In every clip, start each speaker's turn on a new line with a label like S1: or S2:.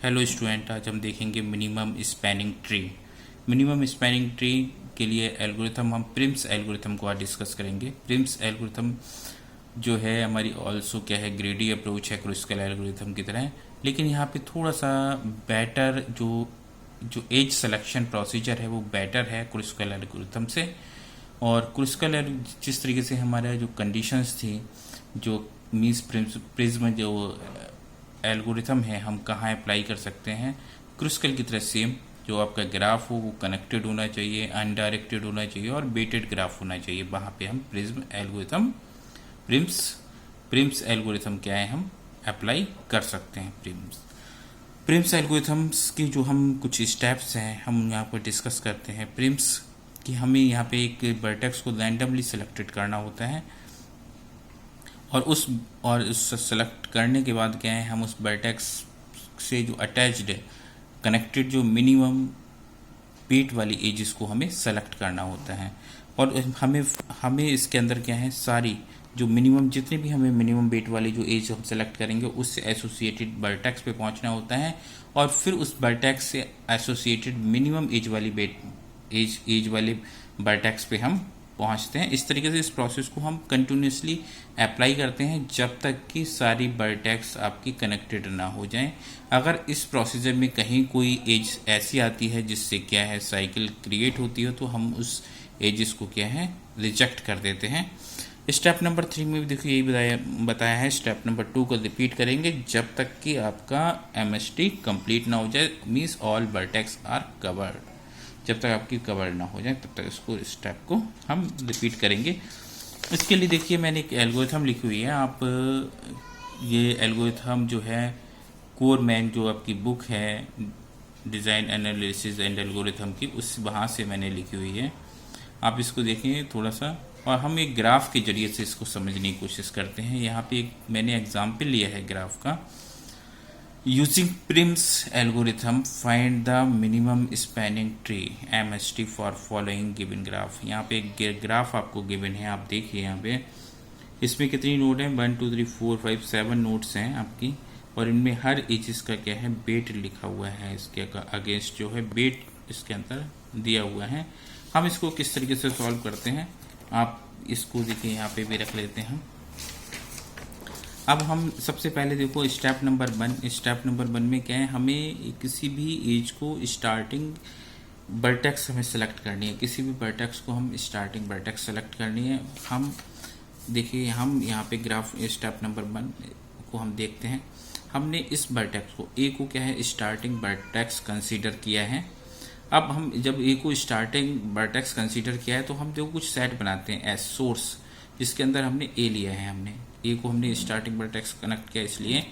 S1: Hello student, आज हम देखेंगे minimum spanning tree. Minimum spanning tree के लिए एल्गोरिथम हम प्रिम्स एल्गोरिथम को आज डिस्कस करेंगे। प्रिम्स एल्गोरिथम जो है हमारी ऑल्सो क्या है, ग्रेडी अप्रोच है क्रुस्कल एल्गोरिथम की तरह, लेकिन यहाँ पे थोड़ा सा बेटर जो जो एज सिलेक्शन प्रोसीजर है वो बेटर है क्रुस्कल एल्गोरिथम से। और क्रुस्कल जिस तरीके से हमारा जो कंडीशंस थी, जो मीन्स प्रिज्म जो एल्गोरिथम है हम कहाँ अप्लाई कर सकते हैं, क्रुस्कल की तरह सेम जो आपका ग्राफ हो वो कनेक्टेड होना चाहिए, अनडायरेक्टेड होना चाहिए और बेटेड ग्राफ होना चाहिए। वहाँ पे हम प्रिज्म एल्गोरिथम प्रिम्स एल्गोरिथम क्या है हम अप्लाई कर सकते हैं। प्रिम्स एल्गोरिथम्स की जो हम कुछ स्टेप्स हैं हम यहाँ पर डिस्कस करते हैं। प्रिम्स कि हमें यहाँ पे एक वर्टेक्स को रैंडमली सिलेक्टेड करना होता है और उस सेलेक्ट करने के बाद क्या है, हम उस वर्टेक्स से जो अटैच्ड कनेक्टेड जो मिनिमम वेट वाली एजेस को हमें सेलेक्ट करना होता है। और हमें इसके अंदर क्या है, सारी जो मिनिमम जितने भी हमें मिनिमम वेट वाली जो एज हम सेलेक्ट करेंगे उससे एसोसिएटेड वर्टेक्स पे पहुंचना होता है और फिर उस वर्टेक्स से एसोसिएटेड मिनिमम एज वाले वर्टेक्स पे हम पहुंचते हैं। इस तरीके से इस प्रोसेस को हम कंटिन्यूसली अप्लाई करते हैं जब तक कि सारी वर्टेक्स आपकी कनेक्टेड ना हो जाएं। अगर इस प्रोसीजर में कहीं कोई एज ऐसी आती है जिससे क्या है साइकिल क्रिएट होती है तो हम उस एजेस को क्या है रिजेक्ट कर देते हैं। स्टेप नंबर 3 में भी देखिए यही बताया है। स्टेप नंबर 2 को रिपीट करेंगे जब तक कि आपका एमएसटी कंप्लीट ना हो जाए, means all vertex are covered. जब तक आपकी कवर ना हो जाए तब तक इसको स्टेप को हम रिपीट करेंगे। इसके लिए देखिए मैंने एक एल्गोरिथम लिखी हुई है। आप ये एल्गोरिथम जो है कोरमैन जो आपकी बुक है डिज़ाइन एनालिसिस एंड एल्गोरिथम की, उस वहाँ से मैंने लिखी हुई है। आप इसको देखें थोड़ा सा और हम एक ग्राफ के जरिए से इसको समझने की कोशिश करते हैं। यहाँ पे मैंने एग्जाम्पल लिया है ग्राफ का। Using Prim's algorithm find the minimum spanning tree MST for following given graph. यहाँ पे एक ग्राफ आपको गिवन है, आप देखिए यहाँ पे इसमें कितनी नोड हैं, 1 2 3 4 5 7 नोड्स हैं आपकी और इनमें हर एजिस का क्या है वेट लिखा हुआ है। इसके अगेंस्ट जो है वेट इसके अंदर दिया हुआ है। हम इसको किस तरीके से सॉल्व करते हैं आप इसको देखिए यहाँ पे भी रख लेते हैं। अब हम सबसे पहले देखो स्टेप नंबर 1 में क्या है, हमें किसी भी एज को स्टार्टिंग वर्टेक्स हमें सेलेक्ट करनी है। किसी भी वर्टेक्स को हम स्टार्टिंग वर्टेक्स सेलेक्ट करनी है। हम देखिए हम यहाँ पे ग्राफ स्टेप नंबर 1 को हम देखते हैं। हमने इस वर्टेक्स को ए को क्या है स्टार्टिंग वर्टेक्स कंसीडर किया है। अब हम जब ए को स्टार्टिंग वर्टेक्स कंसीडर किया है तो हम देखो कुछ सेट बनाते हैं एज सोर्स, जिसके अंदर हमने ए लिया है। हमने ए को हमने स्टार्टिंग वर्टेक्स कनेक्ट किया, इसलिए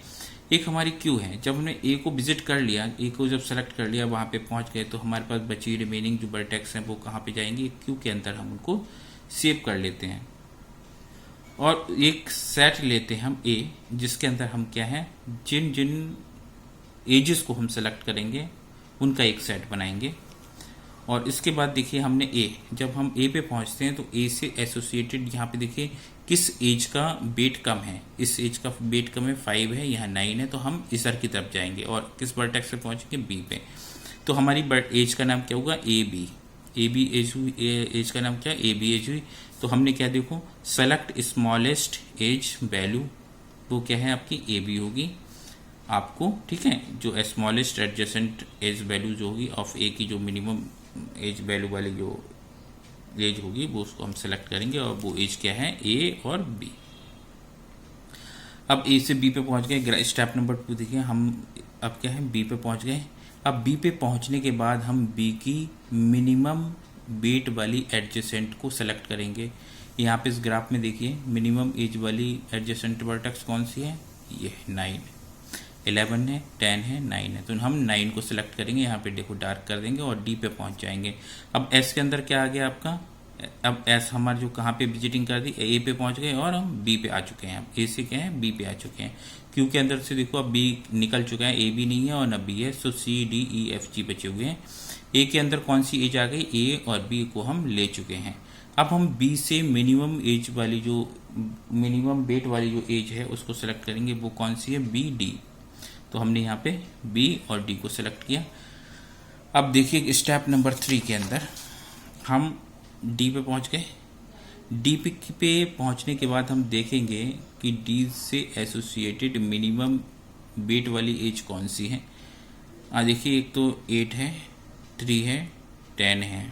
S1: एक हमारी क्यू है। जब हमने ए को विजिट कर लिया, ए को जब सेलेक्ट कर लिया, वहाँ पे पहुँच गए तो हमारे पास बची रिमेनिंग जो वर्टेक्स हैं वो कहाँ पे जाएंगे, क्यू के अंदर हम उनको सेव कर लेते हैं। और एक सेट लेते हैं हम ए, जिसके अंदर हम क्या है जिन जिन एजेस को हम सेलेक्ट करेंगे उनका एक सेट बनाएंगे। और इसके बाद देखिए हमने ए, जब हम ए पे पहुंचते हैं तो ए से एसोसिएटेड यहाँ पे देखिए किस एज का वेट कम है। इस एज का वेट कम है 5 है, यहाँ 9 है, तो हम इधर की तरफ जाएंगे और किस वर्टेक्स पे पहुंचेंगे बी पे। तो हमारी एज का नाम क्या होगा ए बी एज हुई, एज का नाम क्या ए बी एज हुई। तो हमने क्या देखो सेलेक्ट स्मॉलेस्ट एज वैल्यू, वो क्या है आपकी ए बी होगी आपको, ठीक है। जो स्मॉलेस्ट एडजेसेंट एज वैल्यू जो होगी ऑफ ए की जो मिनिमम एज वैल्यू वाली जो एज होगी वो उसको हम सेलेक्ट करेंगे और वो एज क्या है ए और बी। अब ए से बी पे पहुंच गए। स्टेप नंबर 2 देखिए हम अब क्या है बी पे पहुंच गए। अब बी पे पहुंचने के बाद हम बी की मिनिमम वेट वाली एडजेसेंट को सेलेक्ट करेंगे। यहाँ पे इस ग्राफ में देखिए मिनिमम एज वाली एडजेसेंट वर्टेक्स कौन सी है, ये 9 11 है, 10 है, 9 है, तो हम 9 को सिलेक्ट करेंगे। यहाँ पे देखो डार्क कर देंगे और डी पे पहुंच जाएंगे। अब एस के अंदर क्या आ गया आपका, अब एस हमारे जो कहाँ पे विजिटिंग कर दी, ए पे पहुंच गए और हम बी पे आ चुके हैं। अब ए से क्या है बी पे आ चुके हैं। क्यू के अंदर से देखो अब बी निकल चुका है, ए भी नहीं है और न बी है, सो C D E F G बचे हुए हैं। ए के अंदर कौन सी एज आ गई, ए और बी को हम ले चुके हैं। अब हम बी से मिनिमम एज वाली जो मिनिमम वेट वाली जो एज है उसको सेलेक्ट करेंगे, वो कौन सी है बी डी। तो हमने यहाँ पे बी और डी को सिलेक्ट किया। अब देखिए स्टेप नंबर 3 के अंदर हम डी पे पहुँच गए। डी पे पहुँचने के बाद हम देखेंगे कि डी से एसोसिएटेड मिनिमम वेट वाली एज कौन सी है। देखिए एक तो 8 है, 3 है, 10 है,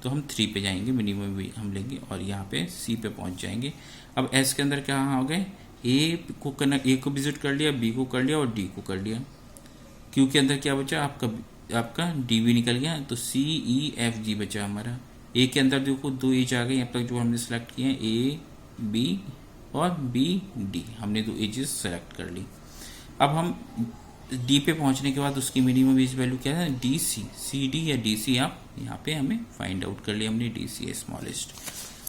S1: तो हम 3 पे जाएंगे, मिनिमम भी हम लेंगे और यहाँ पे सी पे पहुँच जाएंगे। अब एस के अंदर क्या हो गए, ए को विजिट कर लिया, बी को कर लिया और डी को कर लिया। क्यू के अंदर क्या बचा, आपका डी भी निकल गया, तो सी ई एफ जी बचा हमारा। ए के अंदर देखो 2 एज आ गई अब तक जो हमने सेलेक्ट किए हैं, ए बी और बी डी, हमने 2 एजेस सेलेक्ट कर ली। अब हम डी पे पहुंचने के बाद उसकी मिनिमम एज वैल्यू क्या है, डी सी, सी डी या डी सी, आप यहाँ पे हमें फाइंड आउट कर लिया हमने, डी सी है स्मॉलेस्ट।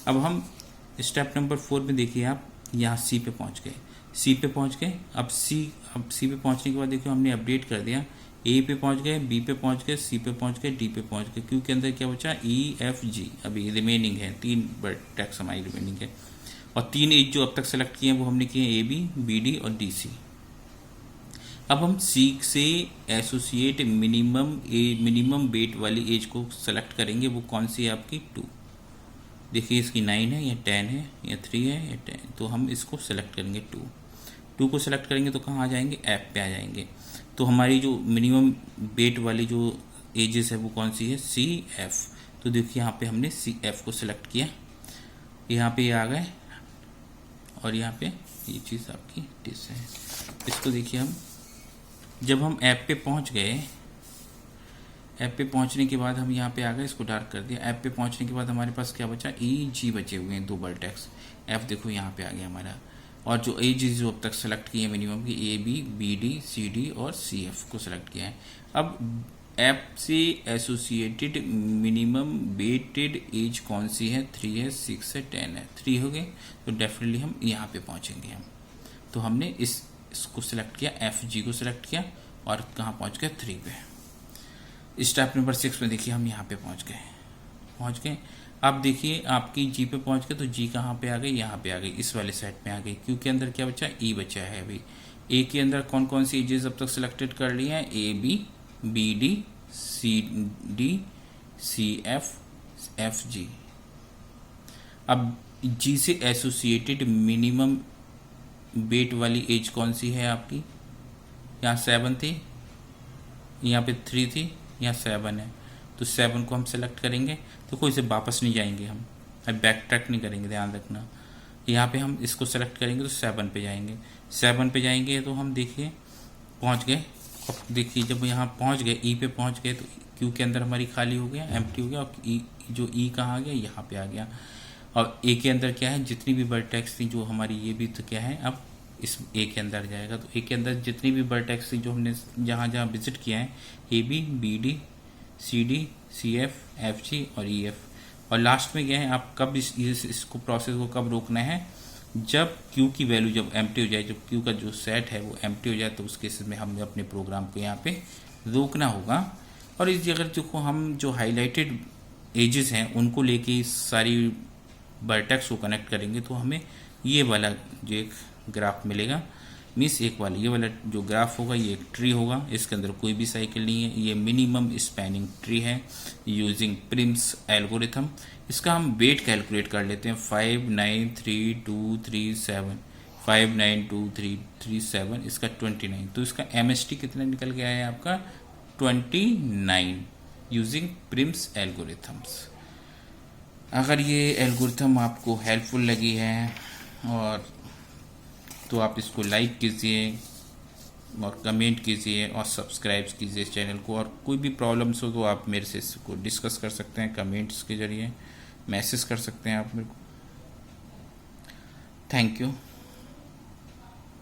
S1: अब हम स्टेप नंबर 4 में देखिए आप यहाँ सी पे पहुंच गए, सी पे पहुंच गए। अब सी पे पहुंचने के बाद देखिए हमने अपडेट कर दिया, ए पे पहुंच गए, बी पे पहुंच गए, सी पे पहुंच गए, डी पे पहुंच गए। क्यू के अंदर क्या बचा, ई एफ जी अभी रिमेनिंग है, 3 वर्टेक्स हमारी रिमेनिंग है और 3 एज जो अब तक सेलेक्ट किए हैं वो हमने किए ए बी, बी डी और डी सी। अब हम सी से एसोसिएट मिनिमम वेट वाली एज को सेलेक्ट करेंगे, वो कौन सी है आपकी, 2। देखिए इसकी 9 है या 10 है या 3 है या 10, तो हम इसको सेलेक्ट करेंगे 2 को सेलेक्ट करेंगे तो कहाँ आ जाएंगे, ऐप पे आ जाएंगे। तो हमारी जो मिनिमम वेट वाली जो एजेस है वो कौन सी है, सी एफ। तो देखिए यहाँ पे हमने सी एफ को सिलेक्ट किया, यहाँ पे आ गए और यहाँ पे ये चीज़ आपकी डिस है। इसको देखिए हम जब हम ऐप पे पहुँच गए, ऐप पे पहुँचने के बाद हम यहाँ पे आ गए, इसको डार्क कर दिया। ऐप पे पहुँचने के बाद हमारे पास क्या बचा, ई जी बचे हुए हैं 2 वर्टेक्स। एफ देखो यहाँ पे आ गया हमारा, और जो एजेस जो अब तक सेलेक्ट किए हैं मिनिमम की, A B, B D, C D और सी एफ को सेलेक्ट किया है। अब ऐप से एसोसिएटेड मिनिमम वेटेड एज कौन सी है, 3 है, 6 है, 10 है। 3 हो गए तो डेफिनेटली हम यहाँ पे पहुँचेंगे हम। तो हमने इसको सिलेक्ट किया, एफ जी को सिलेक्ट किया और कहाँ पहुँच गए, 3 पे। स्टेप नंबर 6 में देखिए हम यहाँ पे पहुँच गए। अब देखिए आपकी जी पे पहुंच गए तो जी कहाँ पे आ गई, यहाँ पे आ गई, इस वाले सेट में आ गई। क्यू के अंदर क्या बचा, ई बचा है अभी। ए के अंदर कौन कौन सी एजेस अब तक सिलेक्टेड कर लिए हैं, A B, B D, C D, C F, F G. अब जी से एसोसिएटेड मिनिमम वेट वाली एज कौन सी है आपकी, यहाँ 7 थी, यहाँ पे 3 थी, यहाँ 7 है, तो 7 को हम सेलेक्ट करेंगे। तो कोई से वापस नहीं जाएंगे हम, अब बैक ट्रैक नहीं करेंगे, ध्यान रखना। यहाँ पे हम इसको सेलेक्ट करेंगे तो 7 पे जाएंगे। 7 पे जाएंगे तो हम देखिए पहुँच गए। अब देखिए जब यहाँ पहुँच गए, ई पे पहुँच गए तो क्यू के अंदर हमारी खाली हो गया, एम्प्टी हो गया, और ई कहाँ आ गया, यहाँ पे आ गया। और ए के अंदर क्या है, जितनी भी वर्टेक्स थी जो हमारी, ये भी तो क्या है अब इस ए के अंदर जाएगा। तो ए के अंदर जितनी भी वर्टेक्स थी जो हमने जहाँ जहाँ विजिट किया है, A B, B D, C D, C F, F G और ई एफ। और लास्ट में क्या है, आप कब इसको प्रोसेस को कब रोकना है, जब क्यू की वैल्यू जब एम्प्टी हो जाए, जब क्यू का जो सेट है वो एम्प्टी हो जाए, तो उस केस में हमें अपने प्रोग्राम को यहाँ पे रोकना होगा। और इस जगह जो हम जो हाईलाइटेड एजेस हैं उनको लेके सारी वर्टेक्स को कनेक्ट करेंगे तो हमें ये वाला जो एक ग्राफ मिलेगा, मीन्स एक वाला ये वाला जो ग्राफ होगा ये एक ट्री होगा, इसके अंदर कोई भी साइकिल नहीं है, ये मिनिमम स्पैनिंग ट्री है यूजिंग प्रिम्स एल्गोरिथम। इसका हम वेट कैलकुलेट कर लेते हैं, 5 9 3 2 3 7, 5 9 2 3 3 7, इसका 29। तो इसका MST कितना निकल गया है आपका, 29 यूजिंग प्रिम्स एल्गोरिथम्स। अगर ये एल्गोरिथम आपको हेल्पफुल लगी है और तो आप इसको लाइक कीजिए और कमेंट कीजिए और सब्सक्राइब कीजिए इस चैनल को। और कोई भी प्रॉब्लम्स हो तो आप मेरे से इसको डिस्कस कर सकते हैं, कमेंट्स के जरिए मैसेज कर सकते हैं आप मेरे को। Thank you.